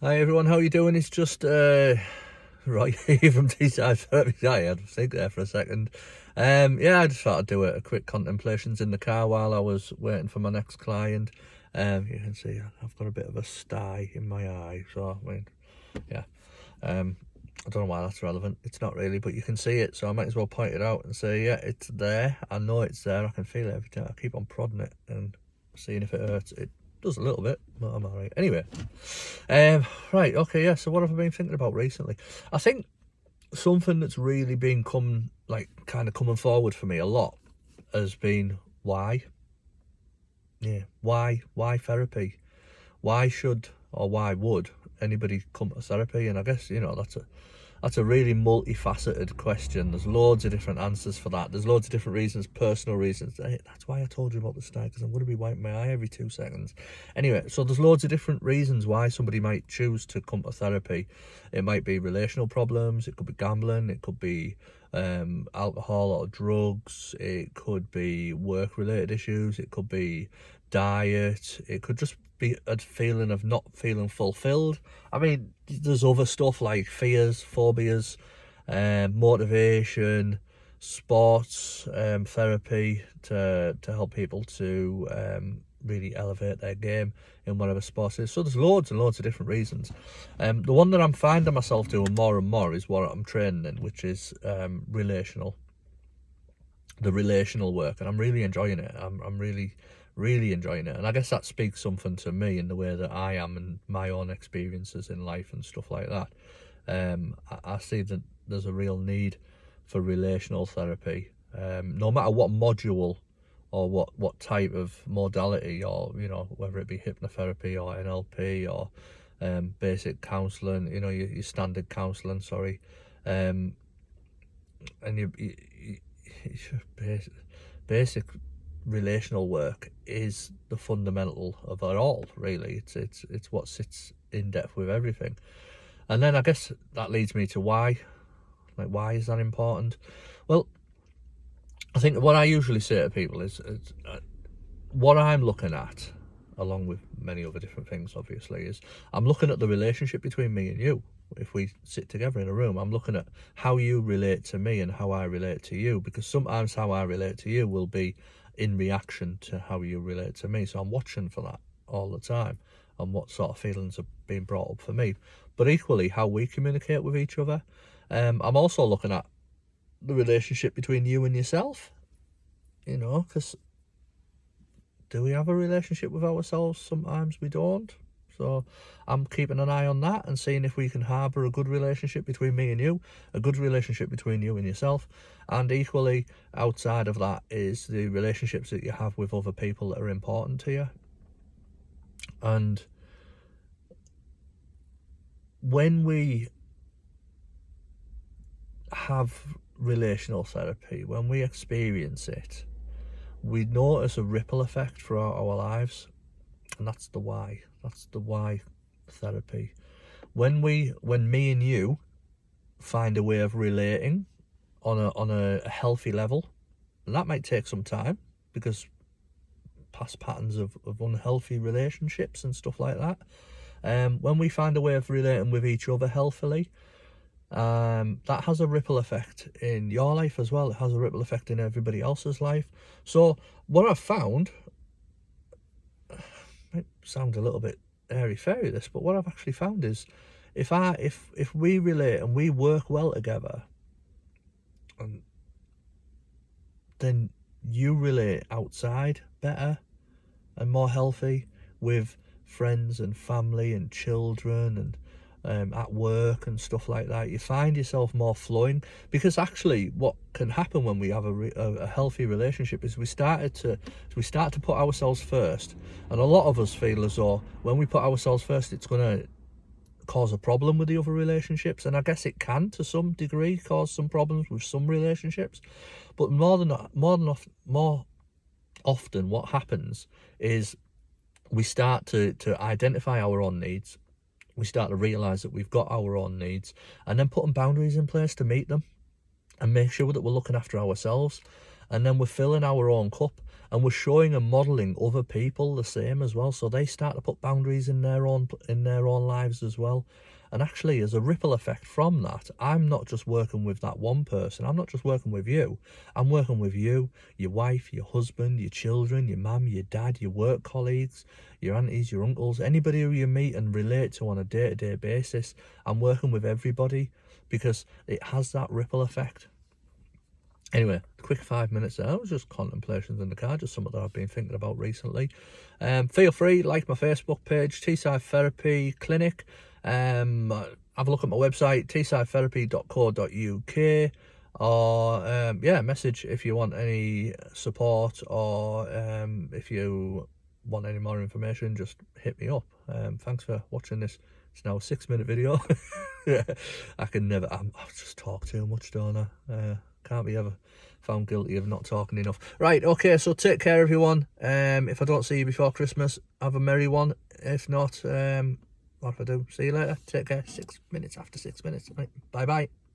Hi everyone, how you doing? It's just Roy here from Teesside. I had to think there for a second. Yeah, I just thought I'd do a quick contemplations in the car while I was waiting for my next client. You can see I've got a bit of a sty in my eye, so I mean, yeah. I don't know why that's relevant. It's not really, but you can see it, so I might as well point it out and say, yeah, it's there. I know it's there. I can feel it every time. I keep on prodding it and seeing if it hurts. It does a little bit, but I'm alright. Anyway, right, okay, yeah. So what have I been thinking about recently? I think something that's really been kind of coming forward for me a lot has been why. Yeah, why therapy? Why should or why would anybody come to therapy? And I guess that's a really multifaceted question. There's loads of different answers for that. There's loads of different reasons, personal reasons. That's why I told you about the sty, because I'm going to be wiping my eye every 2 seconds. Anyway, so there's loads of different reasons why somebody might choose to come to therapy. It might be relational problems. It could be gambling. It could be alcohol or drugs. It could be work-related issues. It could be diet. It could just be a feeling of not feeling fulfilled. I mean, there's other stuff like fears, phobias, motivation, sports, therapy to help people to really elevate their game in whatever sport it is. So there's loads and loads of different reasons. The one that I'm finding myself doing more and more is what I'm training in, which is the relational work, and I'm really enjoying it. I'm really enjoying it, and I guess that speaks something to me in the way that I am and my own experiences in life and stuff like that. I see that there's a real need for relational therapy, no matter what module or what type of modality, or whether it be hypnotherapy or NLP or basic counselling, your standard counselling, sorry. And basic relational work is the fundamental of it all, really. It's what sits in depth with everything. And then I guess that leads me to why. Like, why is that important? Well, I think what I usually say to people is what I'm looking at, along with many other different things, obviously, is I'm looking at the relationship between me and you. If we sit together in a room, I'm looking at how you relate to me and how I relate to you, because sometimes how I relate to you will be in reaction to how you relate to me. So I'm watching for that all the time and what sort of feelings are being brought up for me. But equally, how we communicate with each other. I'm also looking at the relationship between you and yourself, because do we have a relationship with ourselves? Sometimes we don't. So I'm keeping an eye on that and seeing if we can harbour a good relationship between me and you, a good relationship between you and yourself. And equally, outside of that is the relationships that you have with other people that are important to you. And when we have relational therapy, when we experience it, we notice a ripple effect throughout our lives. And that's the why. That's the why therapy. When me and you find a way of relating on a healthy level, and that might take some time because past patterns of unhealthy relationships and stuff like that. When we find a way of relating with each other healthily, that has a ripple effect in your life as well. It has a ripple effect in everybody else's life. So what I've found, might sound a little bit airy-fairy this, but what I've actually found is if we relate and we work well together, then you relate outside better and more healthy with friends and family and children and at work and stuff like that. You find yourself more flowing, because actually what can happen when we have a healthy relationship is we start to put ourselves first, and a lot of us feel as though when we put ourselves first it's going to cause a problem with the other relationships, and I guess it can to some degree cause some problems with some relationships. But more often what happens is we start to identify our own needs. We start to realise that we've got our own needs, and then putting boundaries in place to meet them and make sure that we're looking after ourselves, and then we're filling our own cup. and we're showing and modeling other people the same as well, so they start to put boundaries in their own lives as well. And actually, as a ripple effect from that, I'm not just working with that one person. I'm not just working with you. I'm working with you, your wife, your husband, your children, your mum, your dad, your work colleagues, your aunties, your uncles, anybody who you meet and relate to on a day-to-day basis. I'm working with everybody because it has that ripple effect. Anyway, quick 5 minutes there. It was just contemplations in the car, just something that I've been thinking about recently. Feel free, like my Facebook page, Teesside Therapy Clinic. Have a look at my website, teessideTherapy.co.uk, or yeah, message if you want any support, or if you want any more information, just hit me up. Thanks for watching this. It's now a 6-minute video. I just talk too much, don't I? Can't be ever found guilty of not talking enough. Right, okay, so take care, everyone. If I don't see you before Christmas, have a merry one. If not, what if I do? See you later. Take care. 6 minutes after 6 minutes. Right, bye-bye.